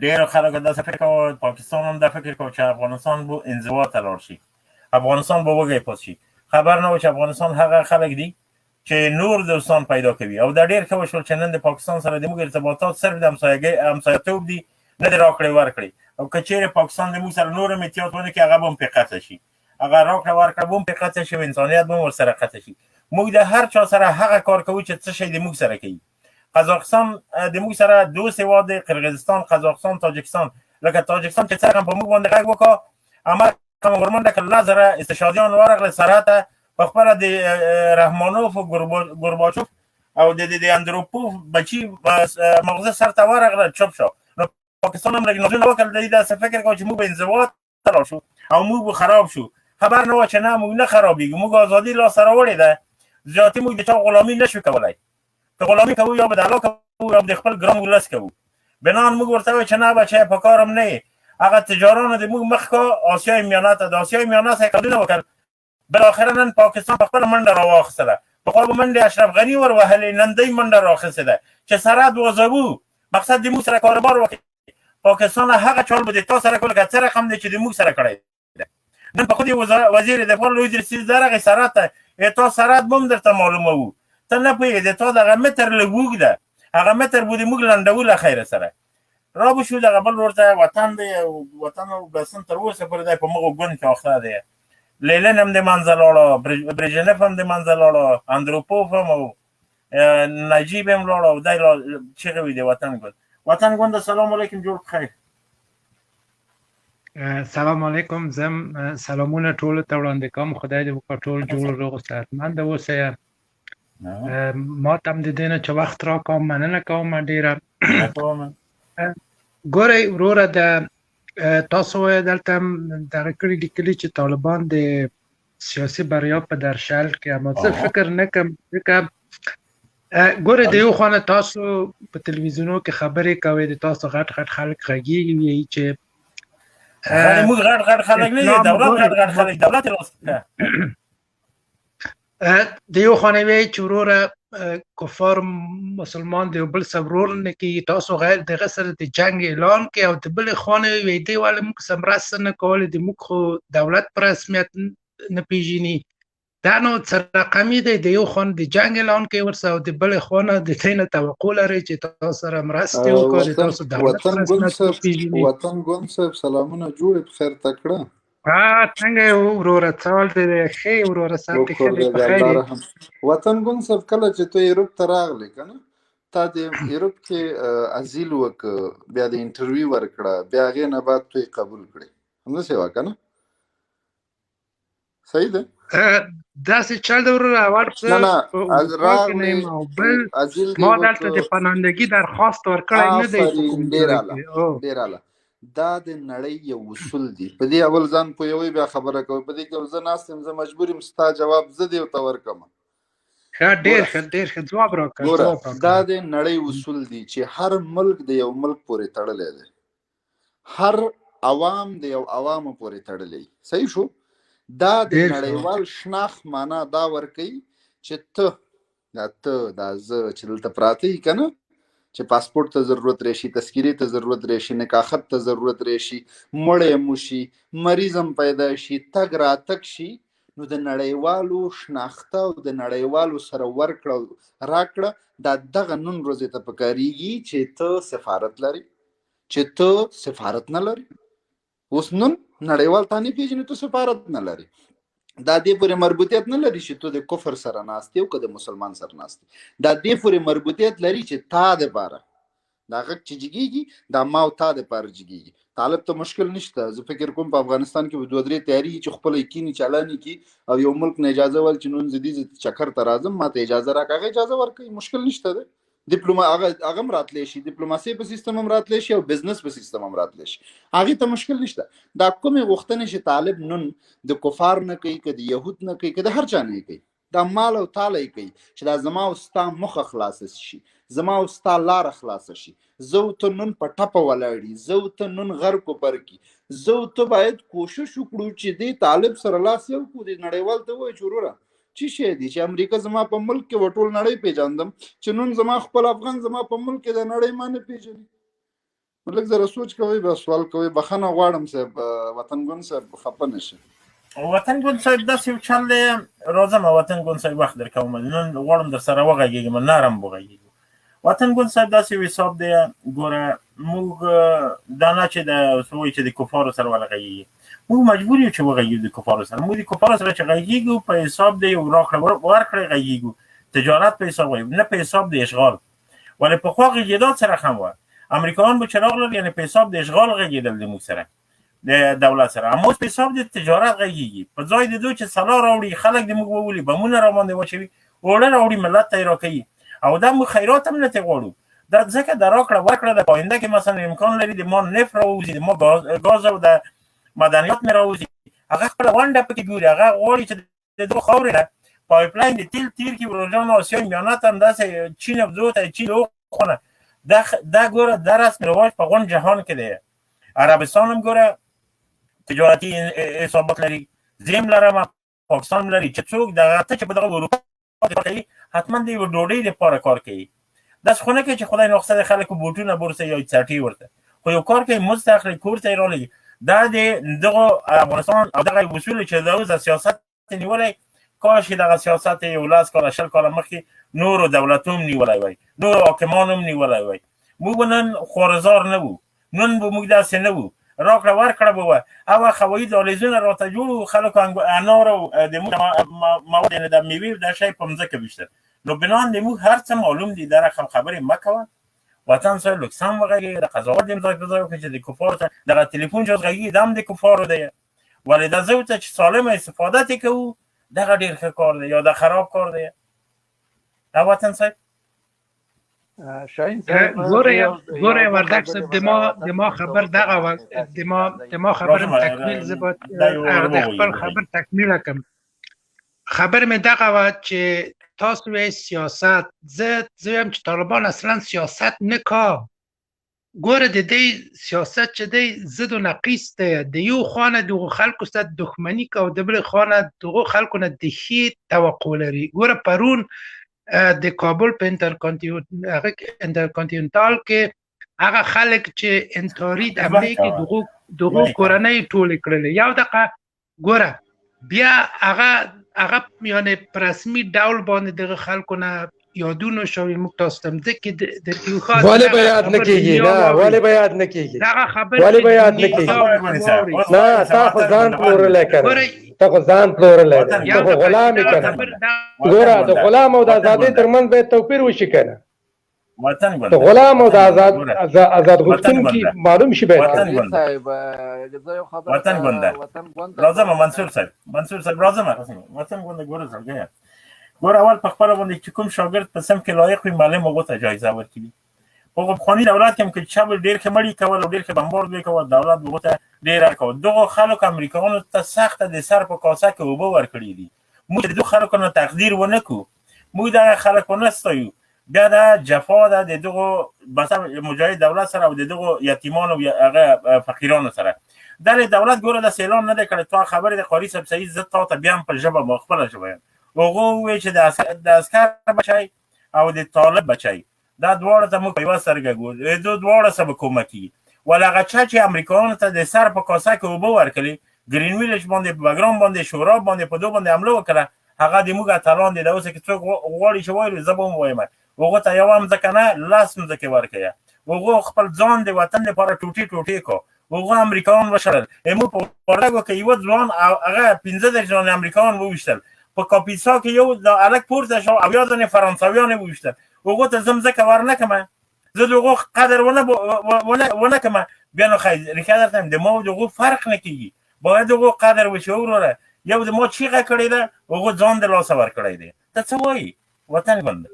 ډېرو خلکو داسې فکر کوه، پاکستان هم دا فکر کوه چې افغانستان به انزوا ته لاړ شي، افغانستان به وږی پاتې شي. خبر نه و چې افغانستان هغه خلک دي چې نور دوستان پیدا کوي. او دا ډېر ښه وشول چې نن د پاکستان سره د موږ ارتباطات صرف د همسایه‌توب دي، نه د راکړې ورکړې. او که چېرې پاکستان د موږ سره نور هم احتیاط ونه کړي، هغه به هم پرې قطع شي، هغه راکړه ورکړه به هم پرې قطع شي، انسانیت به هم ورسره قطع شي. موږ د هر چا سره هغه کار کوو چې څه شی د موږ سره کوي. قزاقستان د موږ سره دوست هېواد دی، قرغیزستان، قزاقستان، تاجکستان. لکه تاجکستان چې څرنګه په موږ باندې غږ وکړه، امریکا ورمنډه کړه، 10 زره استشهادیان ورغله سرحده، په خپله د رحمانوف او ګورباچوف او د اندروپوف بچي مغزه سر ته ورغله، چوپ شو. نو پاکستان هم رګنازونه وکړل، د دې داسې فکر کوه چې موږ به انزوا ته لاړ شو او موږ به خراب شو. خبر نه وه چې نه، موږ نه خرابېږو، موږ ازادي لاسته راوړې ده. زیاتې موږ د چا غلامي نه شو کولی. که غلامي کوو یا به د الله کوو یا به د خپل ګران ولس کوو. بنان موږ ورته وایو چې نه بچی، په کار هم نه یې. هغه تجارانو د موږ مخ کا آسیای میانه ته، د آسیای میانه څخه یې کارونه وکړل. بالاخره نن پاکستان په خپله منډه راواخیستله. پخوا به منډې اشرف غني ور وهلې، نن دی منډه رااخیستې ده چې سرحد وځوو، مقصد د موږ سره کاروبار وکړي. پاکستان هغه چال به د تا سره کول که څه رقم دی چې د موږ سره کړی ده. نن په خود وزیر دفاع لوی درسي درغې سرحد ته، تا سرحد به هم درته معلوموو. ته نه پوهېږې د تا دغه متر لږ اوږد ده، هغه متر به د موږ لنډوو له خیره سره. را به شو دغه بل ورته وطن دی، وطن او بسن تر اوسه پورې دی په مغو ګوند کې اخته دی. لیلن هم د منځه لاړه، برژنف هم د منځه لاړه، اندروپوف هم او نجیب هم لاړه او دی چغې وي د وطن ګوند. وطن ګوند سلام علیکم، جوړ بخیر. سلام علیکم. زم سلامونه ټولو ته وړاندې کوم. خدای دې وکړي ټول جوړ روغ او صحتمند اوسئ. ما ته هم د دې نه چې وخت راکړم مننه کوم ډېره. ګورئ وروره، د تاسو وایئ دلته دغه کړي لیکلي چې طالبان د سیاسي بریا په درشل کې، اما زه فکر نه کوم. ځکه ګورئ د یو خوا نه تاسو په تلویزیونو کې خبرې کوئ، د تاسو غټ غټ خلک غږېږي وایي چې موږ غټ غټ خلک نه یو، دولت غټ غټ خلک، دولت د یو خوا نه وایي چې وروره کفار مسلمان د یو بل سره ورور نه کېږي، تاسو غیر دغه سره د جنګ اعلان کوي، او د بلې خوا نه وایي دی ولې موږ سره مرسته نه کوله، د موږ خو دولت په رسمیت نه پېژني. دا نو څه رقمي دی، د یو خوا نه د جنګ اعلان کوي ورسره، او د بلې خوا نه د دې نه توقع لري چې تاسو سره مرستې وکړي، د تاسو دولت په رسمیت وپېژني. وطن ګوند صاحب سلامونه، جوړې بخیر تکړه. څنګه یې وروره؟ څه حال دی؟ ښې وروره، صحت دې ښه دی؟ بخیر یې؟ وطن ګوند صاحب کله چې ته یوروپ ته راغلی که نه، تا د یوروپ کې ازیل وکړه، بیا د انټرویو ورکړه، بیا هغې نه بعد تو یې قبول کړې، همداسې وه که نه؟ صحیح ده؟ داسې چل دی وروره. اول ما دلته د پناهندګي درخواست ورکړی نه دی. ډېر اعلی. دا د نړۍ یو اصول دی. په دې اول ځان پوهوئ بیا خبره کوئ. په دې کې زه ناست یم، زه مجبور یم ستا جواب زه دې ورته ورکړم. ډېر ښه ځواب راکړه. دا د نړۍ اصول دی چې هر ملک د یو ملک پورې تړلی دی، هر عوام د یو عوامو پورې تړلی. صحیح شو؟ دا د نړیوال شناخت معنا دا ورکوي چې ته دا زه چې دلته پراته یي که نه، چې پاسپورت ته ضرورت راشي، تذکیرې ته ضرورت راشي، نکاحت ته ضرورت راشي، مړی مو شي، مریض هم پیدا شي، تګ راتګ شي، نو د نړیوالو شناخته او د نړیوالو سره ورکړه راکړه دا دغه نن ورځې ته پکارېږي چې ته سفارت لري، چې ته سفارت نه لري. اوس نن نړیوال تا نه پېژني، ته سفارت نه لري. دا دې پورې مربوطیت نه لري چې ته د کفر سره ناست یې او که د مسلمان سره ناست یې. دا دې پورې مربوطیت لري چې تا دپاره دا غږ چې جګېږي دا ما او تا دپاره جګېږي. طالب ته مشکل نشته. زه فکر کوم په افغانستان کې به 2-3 تیاري چې خپله یې کیني چالانې کي او یو ملک نه اجازه ول چې نن زه دې چکر ته راځم، ما ته اجازه راکړه، هغه اجازه ورکوي، مشکل نشته دی. هغه هم راتلی شي، ډیپلوماسي په سیستم هم راتلی شي او بزنس په سیستم هم راتلی شي، هغې ته مشکل نشته. دا کومې غوښتنې چې طالب نن د کفار نه کوي، که د یهود نه کوي، که د هر چا نه کوي، دا مال او تاله یې کوي چې دا زما او ستا مخه خلاصه شي، زما او ستا لاره خلاصه شي. زه او ته نن په ټپه ولاړي، زه او ته نن غر کوپر کي، زه او ته باید کوشش وکړو چې دې طالب سره لاس یو کړو. د نړیوال ته وایي چې وروره چی شی دی چې امریکا زما په ملک کې وټول نړۍ پیژاندم، چې نن زما خپل افغان زما په ملک کې د نړۍ ما نه پیژني. لږ زره سوچ کوئ بیا سوال کوئ. بخښنه غواړم صاحب، وطن ګل صاحب خفه نه شي. وطن ګل صاحب داسې یو چل دی، راځم وطن ګل صاحب وخت درکوم، نن غواړم در سره وغږېږم، نرم وغږېږو. وطن ګل صاحب داسې یو حساب دی، ګوره موږ دا نه چې د وایي چې د کفارو سره ولغږېږي، موږ مجبور یو چې وغږېږو د کفارو سره. موږ د کفارو سره چې غږېږو په حساب د یو راکړه ورکړې غږېږو، تجارت په حساب وایو، نه په حساب د اشغال. ولې پخوا غږېدا سره هم وه، امریکایان به چې راغلل یعنې په حساب د اشغال غږېدل د موږ سره، د دولت سره. اما اوس په حساب د تجارت غږېږي، په ځای د دوی چې سلا راوړي، خلک د موږ وولي، بمونه راباندې واچوي، اوړه راوړي، ملت ته یې راکوي، او دا موږ خیرات هم نه ترې غواړو. دا ځکه د راکړه ورکړه د آینده کې مثلا امکان لري د ما نفت راوځي، د ما ګاز او د معدنیات مې راوځي، هغه خپله ونډه پکې ګوري، هغه غواړي چې د دوی خاورې نه پایپلاین د تیل تیر کړي ورجان آسیا میانه ته همداسې چین ابزو ته چین وخونه. دا ګوره دا رسم رواج په غون جهان کې دی. عربستان هم ګوره تجارتي حسابات لري، زم لرم، پاکستان لري، چې څوک دغه ته چې په دغه اروپا کې کار کوي حتما د یوه ډوډۍ دپاره کار کوي. داسې خو نه کوي چې خدای ناخواسته د خلکو بوټونه بورسه یا څټي ورته، خو یو کار کوي، مزد اخلي، کور ته یې رالېږي. دا د دغه افغانستان او دغه اصول چې د اوس سیاست نیولی، کاش دغه سیاست یو 10 کاله 20 کاله مخکې نورو دولتونو نیولی وای، نورو حاکمانو نیولی وای، موږ به نن خوارزار نه وو، نن به موږ داسې نه وو، راکړه ورکړه به وه. هغه هوایي دهلیزونه راته جوړ وو، خلکو انار او د موږ مواد یعنې د میوې دا شی په مځکه ویشتل. نو بنان د موږ هر څه معلوم دي، دا رقم خبرې مه کوه. وطن صاحب لږ سم وغږېږه، د قضاوت د ځای په ځای وکړه چې د کفارو ته دغه تلیفون چې اوس غږېږي دا هم د کفارو دی. ولې دا زه ورته چې سالمه استفاده ترې کوو، دغه ډېر ښه کار دی یا د خراب کار دی. دا وطن صاحب شاهین صاحب ګوره وردګ صاحب د ما خبر دغه و، د ما خبر تکمیل زه باید د خپل خبر تکمیل کړم. خبر مې دغه و چې تاسو وایئ سیاست، زه وایم چې طالبان اصلا سیاست نه کا. ګوره د دې سیاست چې دی ضد و نقیص دی، د یو خانه دغو خلکو سره دښمني که او د بل خانه دغو خلکو نه د ښې توقع لري. ګوره پرون د کابل په انټرکانټیننټال کې هغه خلک چې انتحاري حملې کې دغو کورنۍ ټولې کړلې، یو دقیقه ګوره بیا هغه یعنې په رسمي ډول باندې دغه خلکو نه یادونه شوي، موږ تاسو ته مځکې درکوي. ولې به یاد نه کېږي؟ نه ولې به یاد نه کېږي؟ دغه خبرې ولې به یاد نه کېږي؟ نه تا خو ځان پلورلی که نه، ته خو ځان پلورلی دی، ته خو غلام یې که نه. ګوره د غلام او د ازادۍ ترمنځ باید توپیر وشي که نه. د غلام او د آزاد غوښتونکي معلوم شي باید. وطن ګونده راځم منصور صاحب راځم وطن ګونده ګوره زړګیه ګوره اول په خپله باندې چې کوم شاګرد په سم کې لایق وي معلم هغو ته جایزه ورکړي. په پخواني دولت کې هم که چا به ډېر ښه مړي کول او ډېر ښه بمبارد به یې کول، دولت به هغو ته ډېره کول. دغو خلکو امریکایانو ته سخته د سر په کاسه کې اوبه ورکړي دي. موږ د دغو خلکو نه تقدیر ونه کړو، موږ دغه خلک ونه ستایو. بیا دا جفا ده د دغو مجاهد دولت سره او د دغو یتیمانو هغه فقیرانو سره. دلې دولت ګوره داسې اعلان نه دی کړی. تا خبرې د قاري صاحب صحیح زه تا ته بیا هم په ژبه ما خپله ژبه یم. هغو وویل چې د عسکر بچی او د طالب بچی دا دواړه ته موږ په یوه سترګه ګورو، دو دواړه سره به کومکي. ول هغه چا چې امریکایانو ته د سر په کاسه کې اوبه ورکړي، ګرین ویلج باندې، په بګرام باندې، شوراب باندې، په دو باندې حمله وکړه، هغه د موږ اتلان دي. دا اوس که څوک غواړي چې وایي زه به هم وایم هغو ته یوه مځکه نه 10 مځکې ورکړه. هغو خپل ځان د وطن لپاره ټوټې ټوټې کړو. هغو امریکایان وشړل. موږ په وردګو کې یوه ځوان هغه 15 ځوان امریکایان وویشتل. په کاپیسا کې یو هلک پورته شو او یا ځانې فرانسویان یې وویشتل. هغو ته زه مځکه ورنه کړمه، زه د هغو قدر ونه کړمه. بیا نو ښایي ریښه درته وایم د ما او د هغو فرق نه کېږي، باید د هغو قدر وشي. وروره یو د ما چیغه کړې ده، هغو ځان د لاسه ورکړی دی. ته څه وایي وطن ګوند؟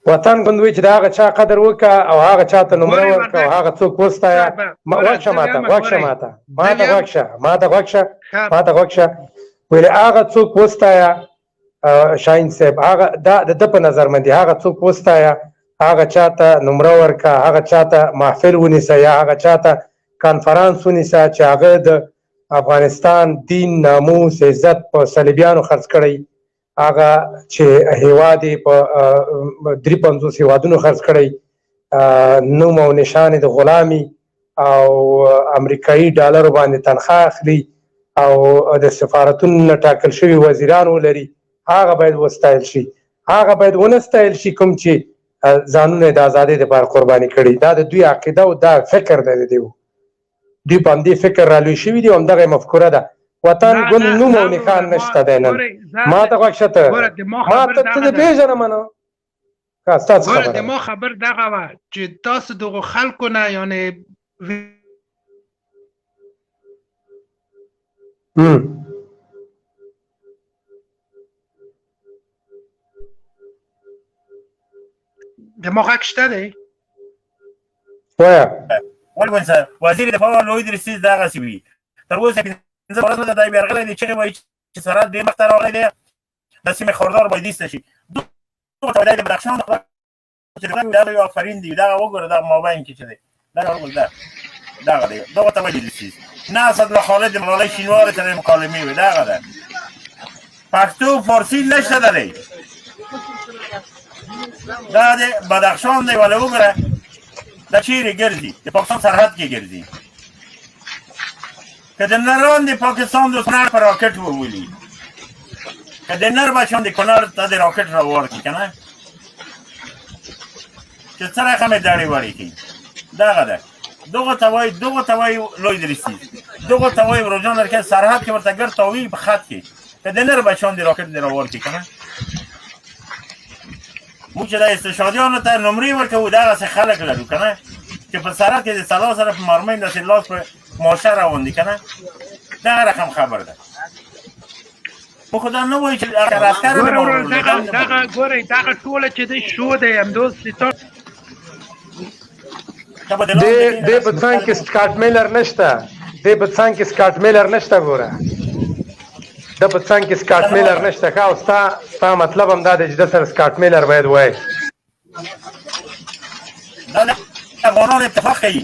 وطن ګوند وایي چې د هغه چا قدر وکړه او هغه چا ته نمره ورکړه او هغه څوک وستایه. غوږ شه ماته غوږ شه ویلې هغه څوک وستایه. شاهین صاحب هغه د ده په نظر باندې هغه څوک وستایه، هغه چا ته نمره ورکړه، هغه چا ته محفل ونیسه یا هغه چا ته کانفرانس ونیسه چې هغه د افغانستان دین، ناموس، عزت په صلیبیانو خرڅ کړی، هغه چې هیواد یې په 53 هیوادونو خرڅ کړی، نوم او نشان د غلامي او امریکایي ډالرو باندې تنخواه اخلي او د سفارتونو نه ټاکل شوي وزیران ولري، هغه باید وستایل شي. هغه باید ونه ستایل شي کوم چې ځانونه د ازادۍ لپاره قرباني کړي. دا د دوی عقیده او دا فکر دی د دوی په همدې فکر رالوی شوي دي او همدغه مفکوره ده. وطن ګل نوم او نښان نشته دی نن. ما ته غوږ شه ته، ما ته ته دې پېژنم نو که ستاسو ګوره د خبره ما خبر دغه وه چې تاسو دغو خلکو نه یعنې د ما غږ شته دی؟ وایه ولګون صاحب وزیر دفاع لوید رسیز دغسې وي. تر اوسه پنځه ورځې نه دی بیا راغلی دی، چغې وایي چې سرحد ډېر مخته راغلی دی، د سیمې خبردار باید ایسته شي. دغه ته دی د بدخشان چې دا یو آفرین دی، دغه وګوره دغه مابین کې چې دی دغه دی، دغه ته وایي رسیز. نه اسدالله خالد ملالۍ شینوارې سره مکالمې وي، دغه ده. پښتو فارسي نشته دی، دا د بدخشان دی. ولې وګوره دا چیرې ګرځي؟ د پاکستان سرحد کې ګرځي. که د نران د پاکستان د کنړ په راکټ وولي، که د نر بچیان د کنړ ته د راکټ راوار کړي که نه، چې څه رقمې دړې وړې کړي، دغه ده. دغه ته وایي لوی درسي، دغه ته وایي روجان لرکه سرحد کې ورته ګر تاویل په خط کې، که د نر بچیان د راکټ د راوار کړي که نه. موږ چې د استشهادیانو ته نمرې ورکوو، دغسې خلک لرو که نه، چې په سرحد کې د سلا سره په مرمۍ داسې لاس په ماشه روان دي که نه. دغه رقم خبر ده. خو خو دا نه وایي چې اگر عسکر دغه ګورئ دغه ټوله چې دی شو دی همداسې دې په څنګ کې سکاټ میلر نشته، دې په څنګ کې سکاټ میلر نشته. ګوره د په څنګ کې سکاټ میلر نشته. ښه، او ستا مطلب هم دا دی چې د سره سکاټ میلر باید وایي. دا د افغانانو اتفاق کوي،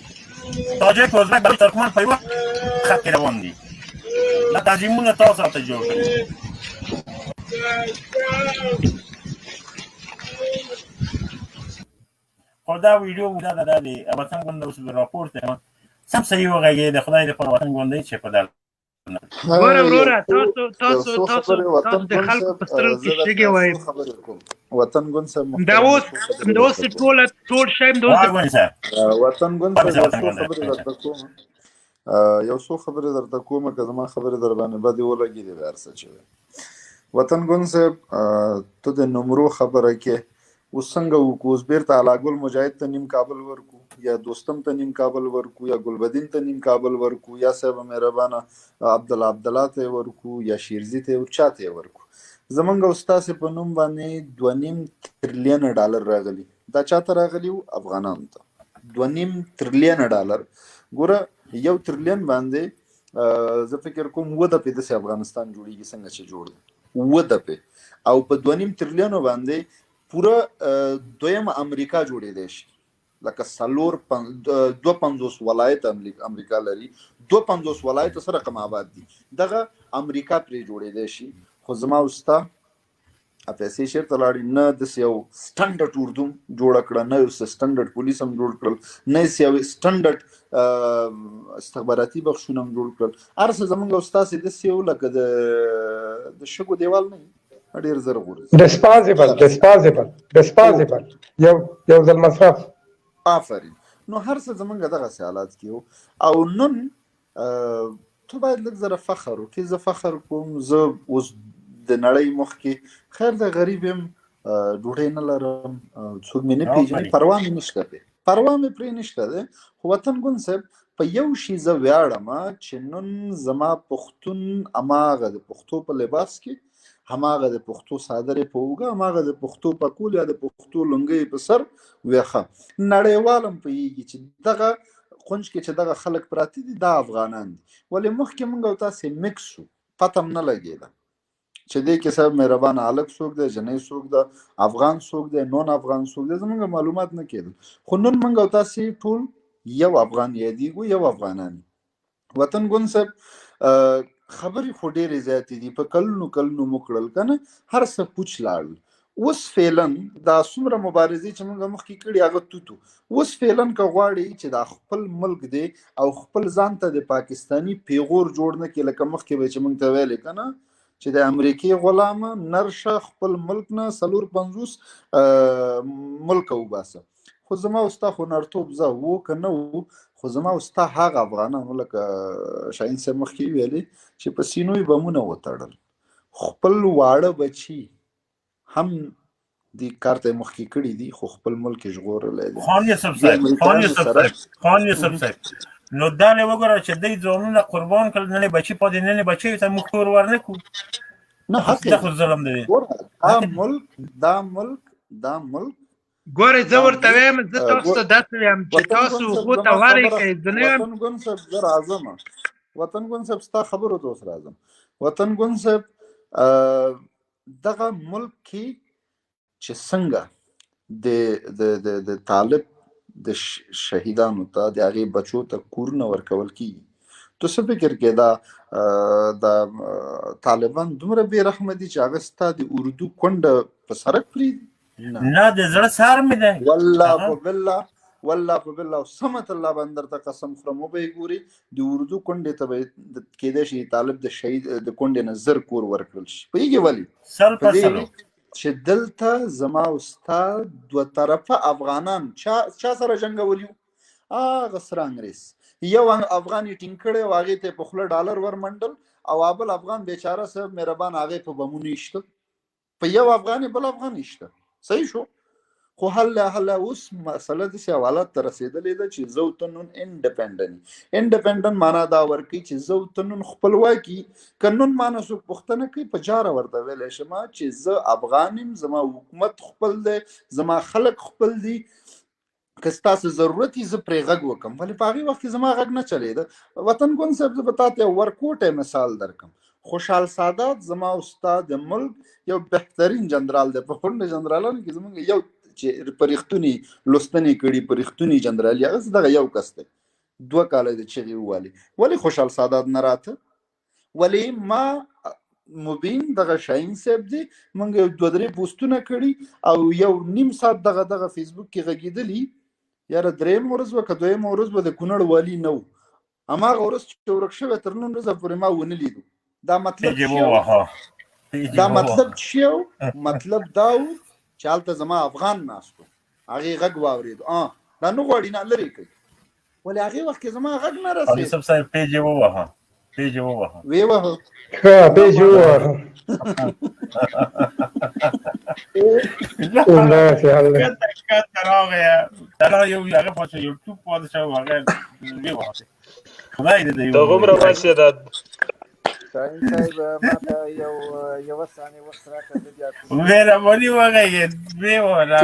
تاجک ازبک بلوچ ترکمن په یوه خط کې روان دي. دا تنظیمونه تاسو راته جوړ کړي. خو دا ویډیو دا د وطن ګوند اوس راپور ته سم صحیح وغږېد. د خدای لپاره وطن ګوندۍ چې په در ګوره وروره تاسو د خلکو په سترګو کې شګې وایي. وطن ګوند صاحب دا اوس ټول شی وطن ګوند یو څو خبرې درته کوم، که زما خبرې در باندې بدې ولګېدې بیا هر څه چې وی. وطن ګوند صاحب ته د نمرو خبره کې اوس څنګه وکړو؟ اوس بېرته علاګل مجاهد ته نیم کابل ورکو، یا دوستم ته نیم کابل ورکو، یا ګلبدین ته نیم کابل ورکو، یا صاحب مهربانه عبدالله ته ورکو، یا شیرزي ته چا ته ورکو؟ زمونږ او ستاسې په نوم باندې 2.5 تریلیونه ډالر راغلي. دا چاته راغلي وو؟ افغانانو ته. 2.5 تریلیونه ډالر. ګوره 1 تریلیون باندې زه فکر کوم 7 دپې داسې افغانستان جوړېږي څنګه چې جوړ دی 7 دپې، او په 2.5 تریلیونو باندې پوره دویمه امریکا جوړېدی شي. لکه 52 ولایت امریکا لري، 52 ولایت سره رقم آباد دي، دغه امریکا پرې جوړېدی شي. خو زما او ستا پیسې چېرته لاړې؟ نه داسې یو سټنډرډ اردو جوړه کړه، نه یو سټنډرډ پولیس هم جوړ کړل، نه یو سټنډرډ استخباراتي بخشونه هم جوړ کړل. هر څه زموږ او ستاسې داسې یو لکه د شګو دیوال نه وي، ډېر زر غورځي. ډسپازیبل یو ځل مصرف. آفرین. نو هر څه زموږ دغسې حالات کې وو. او نن ته باید لږ زره فخر وکړې. زه فخر کوم. زه اوس د نړۍ مخ کې خیر د غریب یم، ډوډۍ نه لرم، څوک مې نه پېژني، پروا مې نشته دی، پروا مې پرې نشته دی. خو وطن ګوند صاحب په یو شي زه ویاړم چې نن زما پښتون هماغه د پښتو په لباس کې، هماغه د پښتو څادرې په اوږه، هماغه د پښتو پکول یا د پښتو لنګۍ په سر ویښه. نړیوال هم پوهېږي چې دغه کونج کې چې دغه خلک پراته دي دا افغانان دي. ولې مخکې موږ او تاسې مکس وو، پته هم نه لګېده چې دې کې صاحب مهربانه هلک څوک دی، جنۍ څوک ده، افغان څوک دی، نون افغان څوک دی، زموږ معلومات نه کېدل. خو نن موږ او تاسې ټول یو افغان یادېږو، یو افغانان. وطن ګوند صاحب خبرې خو ډېرې زیاتې دي، په کلونو مو کړل که نه، هر څه پوچ لاړل. اوس فعلن دا څومره مبارزې چې موږ مخکې کړي هغه توتو اوس فعلن که غواړي چې دا خپل ملک دی او خپل ځان ته د پاکستانی پیغور جوړ نه کړي لکه مخکې به چې موږ ته ویلې که نه چې د امریکې غلامه نرشه خپل ملک نه 450 ملک وباسه خو زما او ستا هنرتوب زه و که نه و خو زما او ستا هغه افغانانو لکه شاهین صاحب مخکې ویلې چې په سینو یې بمونه وتړل خپل واړه بچي هم دې کار ته مخکې کړي دي خو خپل ملک یې ژغورلی دی خان یوسف صاحب نو دا نه وګوره چې دوی ځانونه قربان کړل نن بچي پاتې نن بچي ته موږ کور ورنکو نه حق دا خو ظلم دی دا ملک ګورې زه ورته وایم زه تاسو ته داسې وایم چې تاسو اوبو ته ورئ که زه نه یم وطن ګل صاحب زه راځم وطن ګل صاحب ستا خبرو ته اوس راځم وطن ګل صاحب دغه ملک کې چې څنګه د طالب د شهیدانو ته د هغې بچو ته کورونه ورکول کېږي تو څه فکر کې دا طالبان دومره بې رحمه دي چې هغه ستا د اردو کونډه په سړک پرېږدي نه د زړه سار مې دی والله په بالله او سمت الله باندې درته قسم خورم وبه یې ګوري د اردو کونډې ته به کېدای شي طالب د شهید د کونډې نه زر کور ورکړل شي پوهېږې ولې چې دلته زما او ستا دوه طرفه افغانان چا سره جنګولي وو هغه سره انګریز یو افغان یې ټینګ کړی او هغې ته یې په خوله ډالر ورمنډل او بل افغان بیچاره صاحب مهربان هغې په بمونو ایشته په یو افغان یې بل افغان ایشته صحیح شو خو هله اوس مسله داسې حالت ته رسېدلې ده چې زه او ته نن انډیپنډنټ معنا دا ورکوي چې زه او ته نن خپلواکي که نن مانه څوک پوښتنه کوي په جاره ورته ویلی شم چې زه افغان یم زما حکومت خپل دی زما خلک خپل دي که ستاسو ضرورت یې زه پرې غږ وکړم ولې په هغې وخت کې زما غږ نه چلېده وطن ګل صاحب زه به تا ته ورکوټی مثال درکړم خوشحال سادات زما او ستا د ملک یو بهترین جنرال دی په خونډه جنرالانو کې زموږ یو چې په رښتونې لوستنې کړي په رښتونې جنرالي هغه دغه یو کس دی 2 کاله د چغې ووالي ولې خوشحال سادات نه راته ولې ما مبین دغه شاهین صاحب دی موږ یو 2-3 پوسټونه کړي او یو نیم ساعت دغه فیسبوک کې غږېدلي یاره 3 ورځ وه که 2 ورځ به د کونړ والي نه و هماغه ورځ چې ورک شوی تر نن ورځه پورې ما ونه لیدو دا مطلب څه و مطلب دا و چې هلته زما افغان ناست و هغې غږ واورېدو دا نه غواړي نه لرې کوي ولې هغې وخت کې زما غږ نه رسېد یوسف صاحب پیج یې ووهه ویې وهه پیج یې ووهه دغومره واسې ده شاهین صاحب ماته یو ثانیه وخت راکړه مهرباني وکړئ ویې ووهه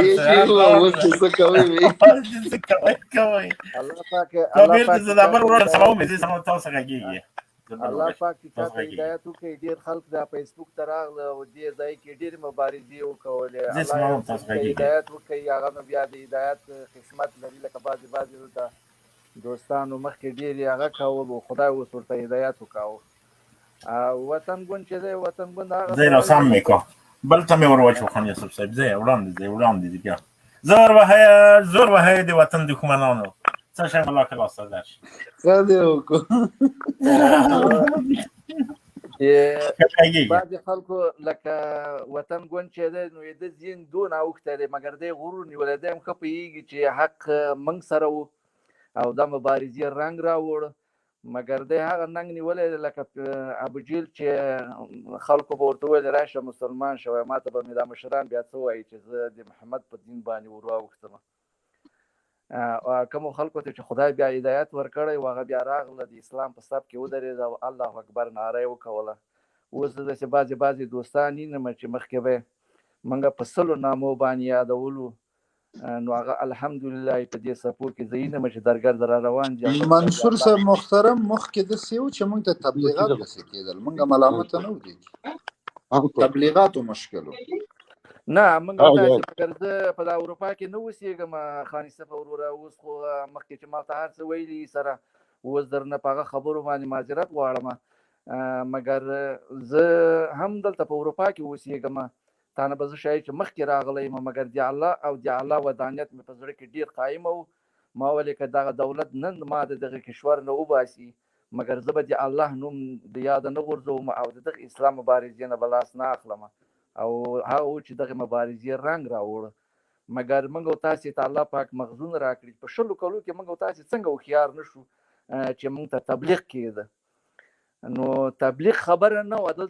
الله پاک چې چاته هدایت وکړي ډېر خلک دا فیسبوک ته راغله او دې ځای کې ډېرې مبارزې وکولې الله هدایت وکړي هغه نو بیا د هدایت قسمت لري لکه بعضې ورته دوستانو مخکې ډېرې هغه کول و خدای اوس ورته هدایت وکاوه وطن ګوند چې دی وطن ګوند هغه زه یې راسم مې کړه بل ته مې ور واچو خان یوسف صاحب زه یې وړاندې دی بیا زور وهئ د وطن دښمنانو څه شی به لا خلاصه درشي ښه دی وکړو بعضې خلکو لکه وطن ګوند چې دی نو د ذهن دونه اوښتی دی مګر دی غرور نیولی دی هم ښه پوهېږي چې حق موږ سره و او دا مبارزې رنګ راوړ مګر دی هغه ننګ نیولی دی لکه ابوجیل چې خلکو به ورته ویل راشه مسلمان شوی ما ته به مې دا مشران بیا څه وایي چې زه د محمد په دین باندې ور واوښتم کومو خلکو ته چې خدای بیا هدایت ورکړی و هغه بیا راغله د اسلام په صف کې ودرېده او الله اکبر ناره یې وکوله اوس داسې بعضې دوستان وینم چې مخکې به یې موږ په 100 نامو باندې یادولو نو هغه الحمدلله په دې څپو کې زه وینم چې درګرد را روان دي منصور صاحب محترم مخکې داسې و چې موږ ته تبلیغات داسې کېدل موږ ملامته نه وو تبلیغاتو مشکل و نه موږ مګر زه په اروپا کې نه اوسېږم خاني صاحب وروره اوس خو مخکې چې ما ته هر څه ویلي سره اوس درنه په هغه خبرو باندې معذرت غواړم مګر زه هم دلته په اروپا کې اوسېږم تا نه به زه شاید چې مخکې راغلی یم مګر د الله او د الله ودانیت مې په زړه کې ډېر قایم و. ما ولې که دغه دولت نن ما د دغه کشور نه وباسي مګر زه به د الله نوم د یاده نه غورځوم او د دغه اسلام مبارزې نه به لاس نه اخلم او هغه و چې دغه مبارزې رنګ راوړه. مګر موږ او تاسې ته الله پاک مغزون راکړي. په 20 کلو کې موږ او تاسې څنګه هوښیار نه شو چې موږ ته تبلیغ کېده. نو تبلیغ خبره نه وه.